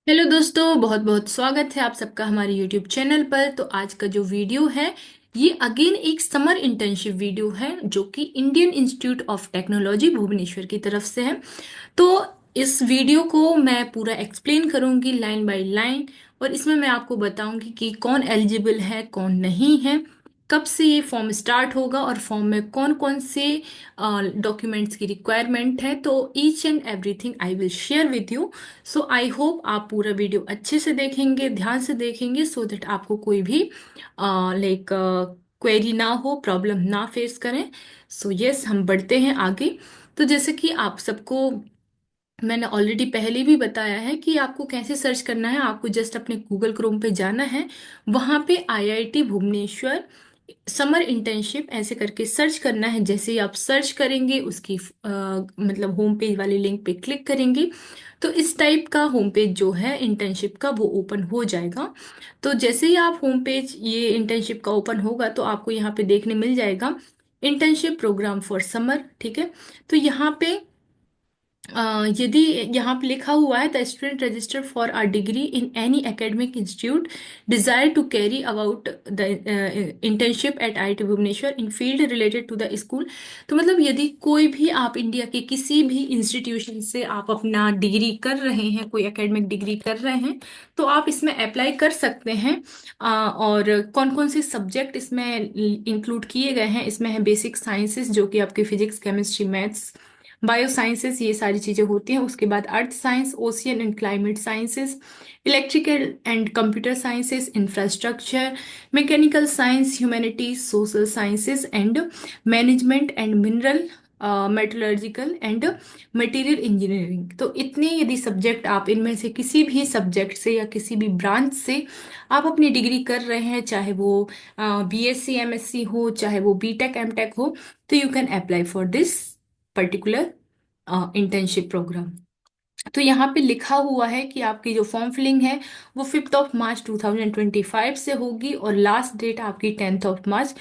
Hello दोस्तों, बहुत बहुत स्वागत है आप सबका हमारे यूट्यूब चैनल पर। तो आज का जो वीडियो है ये अगेन एक समर इंटर्नशिप वीडियो है जो कि Indian Institute of Technology Bhubaneswar की तरफ से है। तो इस वीडियो को मैं पूरा एक्सप्लेन करूंगी लाइन बाय लाइन, और इसमें मैं आपको बताऊंगी कि कौन एलिजिबल है कौन नहीं है, कब से ये फॉर्म स्टार्ट होगा और फॉर्म में कौन कौन से डॉक्यूमेंट्स की रिक्वायरमेंट है। तो each and everything I will share with you. So I hope आप पूरा वीडियो अच्छे से देखेंगे, ध्यान से देखेंगे, सो दैट आपको कोई भी लाइक क्वेरी ना हो, प्रॉब्लम ना फेस करें। सो यस, हम बढ़ते हैं आगे। तो जैसे कि आप सबको मैंने ऑलरेडी पहले भी बताया है कि आपको कैसे सर्च करना है। आपको जस्ट अपने गूगल क्रोम पे जाना है, वहां पे आईआईटी भुवनेश्वर समर इंटर्नशिप ऐसे करके सर्च करना है। जैसे ही आप सर्च करेंगे उसकी मतलब होम पेज वाले लिंक पे क्लिक करेंगे तो इस टाइप का होम पेज जो है इंटर्नशिप का वो ओपन हो जाएगा। तो जैसे ही आप होम पेज ये इंटर्नशिप का ओपन होगा तो आपको यहाँ पे देखने मिल जाएगा इंटर्नशिप प्रोग्राम फॉर समर। ठीक है, तो यहाँ पे यदि यहाँ पे लिखा हुआ है the student register for a degree in any academic institute desire to carry about the internship at IIT Bhubaneswar in field related to the school. तो मतलब यदि कोई भी आप इंडिया के किसी भी इंस्टीट्यूशन से आप अपना डिग्री कर रहे हैं, कोई एकेडमिक डिग्री कर रहे हैं, तो आप इसमें अप्लाई कर सकते हैं। और कौन कौन से सब्जेक्ट इसमें इंक्लूड किए गए हैं, इसमें है बेसिक साइंसेस जो कि आपके physics chemistry maths, bio sciences, ये सारी चीजें होती हैं। उसके बाद earth science, ocean and climate sciences, electrical and computer sciences, infrastructure, mechanical science, humanities, social sciences and management and mineral metallurgical and material engineering. तो इतने यदि सब्जेक्ट आप इनमें से किसी भी सब्जेक्ट से या किसी भी ब्रांच से आप अपनी डिग्री कर रहे हैं, चाहे वो बीएससी एमएससी हो, चाहे वो बीटेक एमटेक हो, तो you can apply for this particular internship program. तो यहाँ पे लिखा हुआ है कि आपकी जो फॉर्म फिलिंग है वो 5 मार्च 2025 से होगी, और लास्ट डेट आपकी 10 मार्च,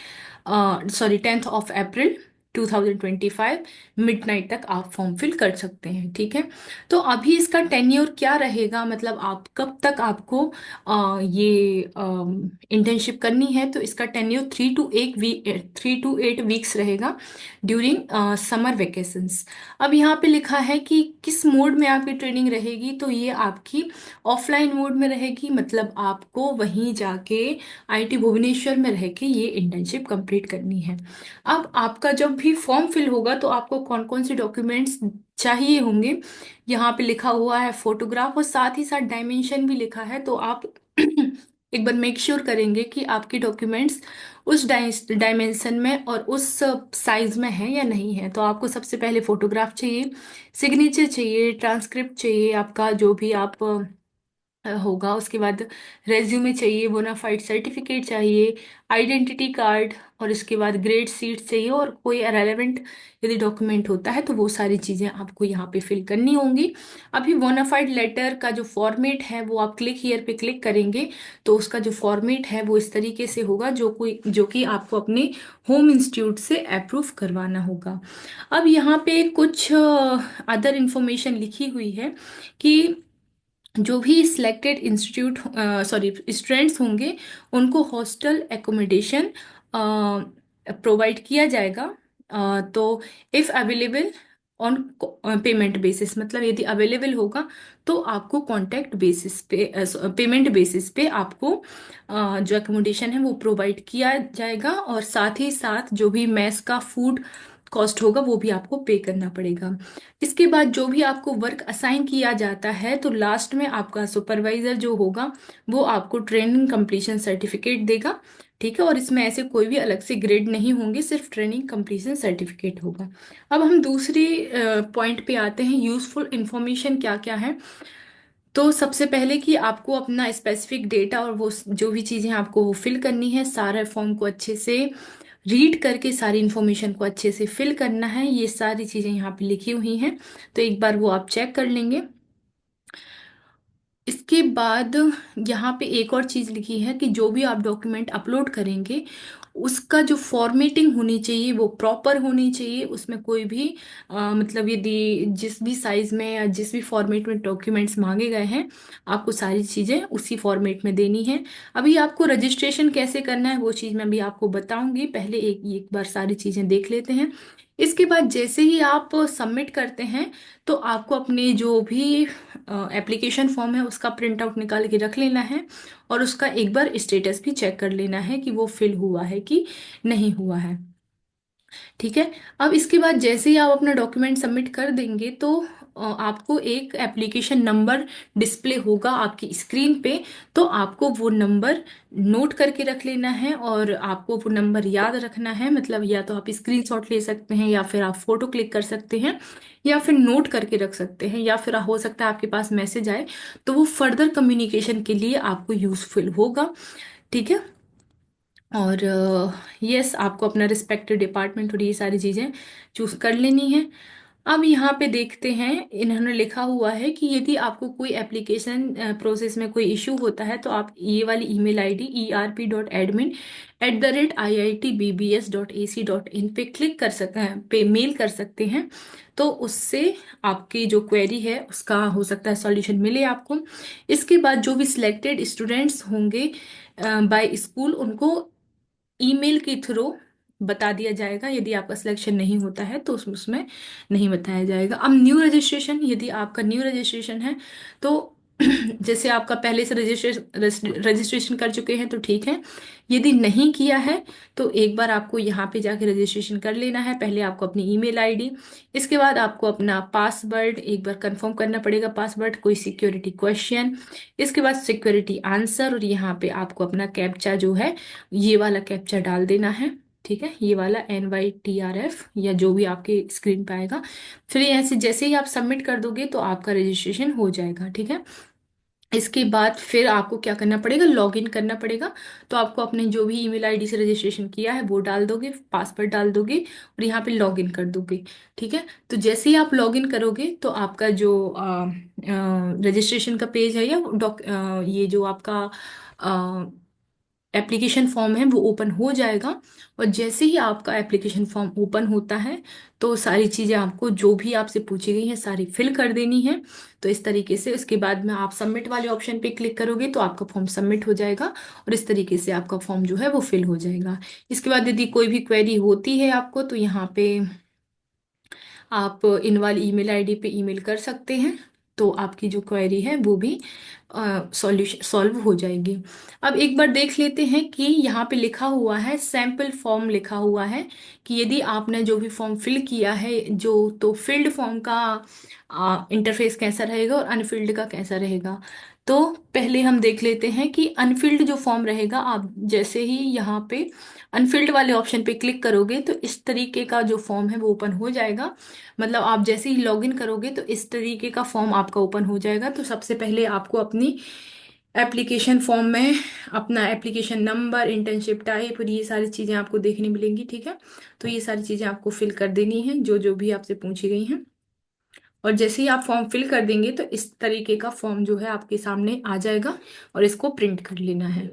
सॉरी 10 अप्रैल 2025 मिडनाइट तक आप फॉर्म फिल कर सकते हैं। ठीक है, तो अभी इसका टेन्योर क्या रहेगा, मतलब आप कब तक आपको ये इंटर्नशिप करनी है, तो इसका टेन्योर 3 to 8 वीक्स रहेगा ड्यूरिंग समर वेकेशंस। अब यहाँ पे लिखा है कि किस मोड में आपकी ट्रेनिंग रहेगी, तो ये आपकी ऑफलाइन मोड में रहेगी, मतलब आपको वहीं जाके आईटी भुवनेश्वर में रह के ये इंटर्नशिप कंप्लीट करनी है। अब आपका जब भी फॉर्म फिल होगा तो आपको कौन कौन से डॉक्यूमेंट्स चाहिए होंगे, यहाँ पे लिखा हुआ है फोटोग्राफ, और साथ ही साथ डायमेंशन भी लिखा है। तो आप एक बार मेक श्योर करेंगे कि आपके डॉक्यूमेंट्स उस डायमेंशन में और उस साइज में है या नहीं है। तो आपको सबसे पहले फोटोग्राफ चाहिए, सिग्नेचर चाहिए, ट्रांसक्रिप्ट चाहिए आपका जो भी आप होगा, उसके बाद रेज्यूमे चाहिए, बोनाफाइड सर्टिफिकेट चाहिए, आइडेंटिटी कार्ड, और इसके बाद ग्रेड सीट चाहिए, और कोई रेलेवेंट यदि डॉक्यूमेंट होता है तो वो सारी चीज़ें आपको यहाँ पे फिल करनी होंगी। अभी बोनाफाइड लेटर का जो फॉर्मेट है वो आप क्लिक हियर पे क्लिक करेंगे तो उसका जो फॉर्मेट है वो इस तरीके से होगा जो कि आपको अपने होम इंस्टीट्यूट से अप्रूव करवाना होगा। अब यहाँ पे कुछ अदर इंफॉर्मेशन लिखी हुई है कि जो भी सिलेक्टेड इंस्टीट्यूट सॉरी स्टूडेंट्स होंगे उनको हॉस्टल एकोमोडेशन प्रोवाइड किया जाएगा। तो if available on payment basis, मतलब यदि अवेलेबल होगा तो आपको कॉन्टैक्ट बेसिस पे, पेमेंट बेसिस पे आपको जो एकोमोडेशन है वो प्रोवाइड किया जाएगा, और साथ ही साथ जो भी मेस का फूड कॉस्ट होगा वो भी आपको पे करना पड़ेगा। इसके बाद जो भी आपको वर्क असाइन किया जाता है तो लास्ट में आपका सुपरवाइजर जो होगा वो आपको ट्रेनिंग कंप्लीशन सर्टिफिकेट देगा। ठीक है, और इसमें ऐसे कोई भी अलग से ग्रेड नहीं होंगे, सिर्फ ट्रेनिंग कंप्लीशन सर्टिफिकेट होगा। अब हम दूसरी पॉइंट पे आते हैं, यूजफुल इंफॉर्मेशन क्या क्या है। तो सबसे पहले कि आपको अपना स्पेसिफिक डेटा और वो जो भी चीज़ें आपको वो फिल करनी है, सारे फॉर्म को अच्छे से रीड करके सारी इन्फॉर्मेशन को अच्छे से फिल करना है। ये सारी चीज़ें यहाँ पे लिखी हुई हैं, तो एक बार वो आप चेक कर लेंगे। इसके बाद यहाँ पे एक और चीज़ लिखी है कि जो भी आप डॉक्यूमेंट अपलोड करेंगे उसका जो फॉर्मेटिंग होनी चाहिए वो प्रॉपर होनी चाहिए। उसमें कोई भी मतलब यदि जिस भी साइज में या जिस भी फॉर्मेट में डॉक्यूमेंट्स मांगे गए हैं, आपको सारी चीज़ें उसी फॉर्मेट में देनी है। अभी आपको रजिस्ट्रेशन कैसे करना है वो चीज़ मैं भी आपको बताऊंगी। पहले एक बार सारी चीज़ें देख लेते हैं। इसके बाद जैसे ही आप सबमिट करते हैं तो आपको अपने जो भी एप्लीकेशन फॉर्म है उसका प्रिंट आउट निकाल के रख लेना है, और उसका एक बार स्टेटस भी चेक कर लेना है कि वो फिल हुआ है कि नहीं हुआ है। ठीक है। अब इसके बाद जैसे ही आप अपना डॉक्यूमेंट सबमिट कर देंगे तो आपको एक एप्लीकेशन नंबर डिस्प्ले होगा आपकी स्क्रीन पे। तो आपको वो नंबर नोट करके रख लेना है, और आपको वो नंबर याद रखना है। मतलब या तो आप स्क्रीनशॉट ले सकते हैं, या फिर आप फोटो क्लिक कर सकते हैं, या फिर नोट करके रख सकते हैं, या फिर हो सकता है आपके पास मैसेज आए तो वो फर्दर कम्युनिकेशन के लिए आपको यूजफुल होगा। ठीक है। और यस, आपको अपना रिस्पेक्टिव डिपार्टमेंट और ये सारी चीज़ें चूज कर लेनी है। अब यहाँ पे देखते हैं, इन्होंने लिखा हुआ है कि यदि आपको कोई एप्लीकेशन प्रोसेस में कोई इशू होता है तो आप ये वाली ईमेल आईडी erp.admin@iitbbs.ac.in पे क्लिक कर सकते हैं, पे मेल कर सकते हैं। तो उससे आपकी जो क्वेरी है उसका हो सकता है सॉल्यूशन मिले आपको। इसके बाद जो भी सिलेक्टेड स्टूडेंट्स होंगे बाय स्कूल, उनको ईमेल के थ्रू बता दिया जाएगा। यदि आपका सिलेक्शन नहीं होता है तो उसमें नहीं बताया जाएगा। अब न्यू रजिस्ट्रेशन, यदि आपका न्यू रजिस्ट्रेशन है तो जैसे आपका पहले से रजिस्ट्रेशन रजिस्ट्रेशन कर चुके हैं तो ठीक है। यदि नहीं किया है तो एक बार आपको यहाँ पे जाके रजिस्ट्रेशन कर लेना है। पहले आपको अपनी ईमेल आईडी, इसके बाद आपको अपना पासवर्ड एक बार कंफर्म करना पड़ेगा, पासवर्ड, कोई सिक्योरिटी क्वेश्चन, इसके बाद सिक्योरिटी आंसर, और यहाँ पे आपको अपना कैप्चा जो है ये वाला कैप्चा डाल देना है। ठीक है, ये वाला NYTRF या जो भी आपके स्क्रीन पे आएगा। फिर ऐसे जैसे ही आप सबमिट कर दोगे तो आपका रजिस्ट्रेशन हो जाएगा। ठीक है। इसके बाद फिर आपको क्या करना पड़ेगा, लॉगिन करना पड़ेगा। तो आपको अपने जो भी ईमेल आईडी से रजिस्ट्रेशन किया है वो डाल दोगे, पासवर्ड डाल दोगे, और यहाँ पे लॉगिन कर दोगे। ठीक है। तो जैसे ही आप लॉगिन करोगे तो आपका जो रजिस्ट्रेशन का पेज है, या ये जो आपका एप्लीकेशन फॉर्म है वो ओपन हो जाएगा। और जैसे ही आपका एप्लीकेशन फॉर्म ओपन होता है तो सारी चीज़ें आपको जो भी आपसे पूछी गई हैं सारी फिल कर देनी है। तो इस तरीके से उसके बाद में आप सबमिट वाले ऑप्शन पे क्लिक करोगे तो आपका फॉर्म सबमिट हो जाएगा, और इस तरीके से आपका फॉर्म जो है वो फिल हो जाएगा। इसके बाद यदि कोई भी क्वेरी होती है आपको तो यहाँ पे आप इन वाली ईमेल आईडी पे ईमेल कर सकते हैं। तो आपकी जो क्वेरी है वो भी सॉल्यूशन सॉल्व हो जाएगी। अब एक बार देख लेते हैं कि यहाँ पे लिखा हुआ है सैम्पल फॉर्म, लिखा हुआ है कि यदि आपने जो भी फॉर्म फिल किया है जो, तो फिल्ड फॉर्म का इंटरफेस कैसा रहेगा और अनफिल्ड का कैसा रहेगा। तो पहले हम देख लेते हैं कि अनफिल्ड जो फॉर्म रहेगा, आप जैसे ही यहाँ पे अनफिल्ड वाले ऑप्शन पे क्लिक करोगे तो इस तरीके का जो फॉर्म है वो ओपन हो जाएगा। मतलब आप जैसे ही लॉगिन करोगे तो इस तरीके का फॉर्म आपका ओपन हो जाएगा। तो सबसे पहले आपको अपनी एप्लीकेशन फॉर्म में अपना एप्लीकेशन नंबर, इंटर्नशिप टाइप और ये सारी चीज़ें आपको देखने मिलेंगी। ठीक है। तो ये सारी चीज़ें आपको फिल कर देनी है जो जो भी आपसे पूछी गई हैं। और जैसे ही आप फॉर्म फिल कर देंगे तो इस तरीके का फॉर्म जो है आपके सामने आ जाएगा, और इसको प्रिंट कर लेना है।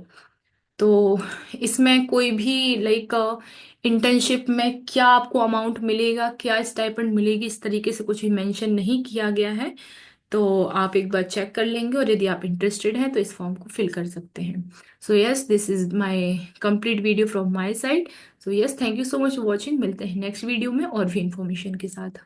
तो इसमें कोई भी लाइक इंटर्नशिप में क्या आपको अमाउंट मिलेगा, क्या स्टाइपेंड मिलेगी, इस तरीके से कुछ भी मेंशन नहीं किया गया है। तो आप एक बार चेक कर लेंगे, और यदि आप इंटरेस्टेड हैं तो इस फॉर्म को फिल कर सकते हैं। So yes, this is my complete video from my side. So yes, thank you so much for watching. मिलते हैं नेक्स्ट वीडियो में और भी इंफॉर्मेशन के साथ।